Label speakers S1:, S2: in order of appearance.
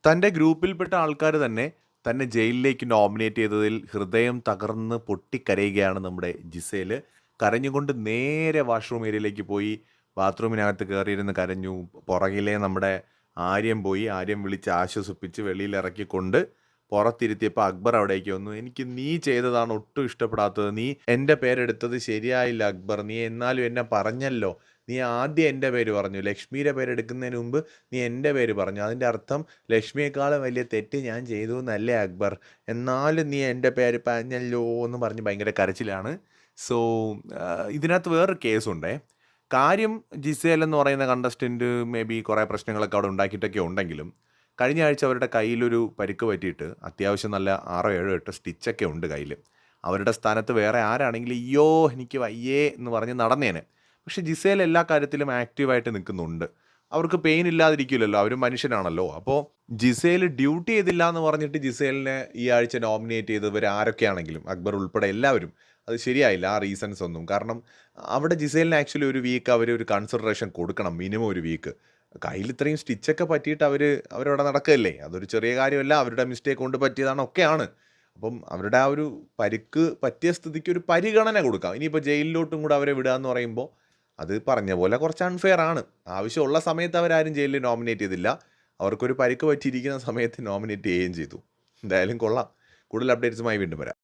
S1: തൻ്റെ ഗ്രൂപ്പിൽപ്പെട്ട ആൾക്കാർ തന്നെ ജയിലിലേക്ക് നോമിനേറ്റ് ചെയ്തതിൽ ഹൃദയം തകർന്ന് പൊട്ടിക്കരയുകയാണ് നമ്മുടെ ജിസേൽ. കരഞ്ഞുകൊണ്ട് നേരെ വാഷ്റൂം ഏരിയയിലേക്ക് പോയി ബാത്റൂമിനകത്ത് കയറിയിരുന്ന് കരഞ്ഞു. പുറകിലെ നമ്മുടെ ആര്യം പോയി, ആര്യം വിളിച്ച് ആശ്വസിപ്പിച്ച് വെളിയിലിറക്കിക്കൊണ്ട് പുറത്തിരുത്തിയപ്പോൾ അക്ബർ അവിടേക്ക് വന്നു. എനിക്ക് നീ ചെയ്തതാണ് ഒട്ടും ഇഷ്ടപ്പെടാത്തത്, നീ എൻ്റെ പേരെടുത്തത് ശരിയായില്ല അക്ബർ, നീ എന്നാലും എന്നെ പറഞ്ഞല്ലോ, നീ ആദ്യം എൻ്റെ പേര് പറഞ്ഞു, ലക്ഷ്മിയുടെ പേരെടുക്കുന്നതിന് മുമ്പ് നീ എൻ്റെ പേര് പറഞ്ഞു, അതിൻ്റെ അർത്ഥം ലക്ഷ്മിയെക്കാളും വലിയ തെറ്റ് ഞാൻ ചെയ്തു എന്നല്ലേ അക്ബർ, എന്നാലും നീ എൻ്റെ പേര് പറഞ്ഞല്ലോ എന്ന് പറഞ്ഞ് ഭയങ്കര കരച്ചിലാണ്. സോ ഇതിനകത്ത് വേറൊരു കേസുണ്ടേ. കാര്യം ജിസേൽ എന്ന് പറയുന്ന കണ്ടസ്റ്റൻറ്റ് മേ ബി കുറേ പ്രശ്നങ്ങളൊക്കെ അവിടെ ഉണ്ടാക്കിയിട്ടൊക്കെ ഉണ്ടെങ്കിലും കഴിഞ്ഞ ആഴ്ച അവരുടെ കയ്യിലൊരു പരിക്ക് പറ്റിയിട്ട് അത്യാവശ്യം നല്ല 6 7 8 സ്റ്റിച്ചൊക്കെ ഉണ്ട് കയ്യിൽ. അവരുടെ സ്ഥാനത്ത് വേറെ ആരാണെങ്കിലും അയ്യോ എനിക്ക് വയ്യേ എന്ന് പറഞ്ഞ് നടന്നേനെ. പക്ഷേ ജിസേൽ എല്ലാ കാര്യത്തിലും ആക്റ്റീവായിട്ട് നിൽക്കുന്നുണ്ട്. അവർക്ക് പെയിൻ ഇല്ലാതിരിക്കില്ലല്ലോ, അവരും മനുഷ്യനാണല്ലോ. അപ്പോൾ ജിസേൽ ഡ്യൂട്ടി ചെയ്തില്ല എന്ന് പറഞ്ഞിട്ട് ജിസേലിനെ ഈ ആഴ്ച നോമിനേറ്റ് ചെയ്തവർ ആരൊക്കെയാണെങ്കിലും അക്ബർ ഉൾപ്പെടെ എല്ലാവരും അത് ശരിയായില്ല ആ റീസൺസ് ഒന്നും. കാരണം അവിടെ ജിസേലിന് ആക്ച്വലി ഒരു വീക്ക് അവർ ഒരു കൺസിഡറേഷൻ കൊടുക്കണം, മിനിമം ഒരു വീക്ക്. കയ്യിൽ ഇത്രയും സ്റ്റിച്ചൊക്കെ പറ്റിയിട്ട് അവരവിടെ നടക്കുകയല്ലേ, അതൊരു ചെറിയ കാര്യമല്ല, അവരുടെ മിസ്റ്റേക്ക് കൊണ്ട് പറ്റിയതാണ് ഒക്കെയാണ്. അപ്പം അവരുടെ ആ ഒരു പരിക്ക് പറ്റിയ സ്ഥിതിക്ക് ഒരു പരിഗണന കൊടുക്കാം. ഇനിയിപ്പോൾ ജയിലിലോട്ടും കൂടെ അവരെ വിടുക എന്ന് പറയുമ്പോൾ അത് പറഞ്ഞ പോലെ കുറച്ച് അൺഫെയർ ആണ്. ആവശ്യമുള്ള സമയത്ത് അവരാരും ജയിലിൽ നോമിനേറ്റ് ചെയ്തില്ല, അവർക്കൊരു പരിക്ക് പറ്റിയിരിക്കുന്ന സമയത്ത് നോമിനേറ്റ് ചെയ്യുകയും ചെയ്തു. എന്തായാലും കൊള്ളാം. കൂടുതൽ അപ്ഡേറ്റ്സുമായി വീണ്ടും വരാം.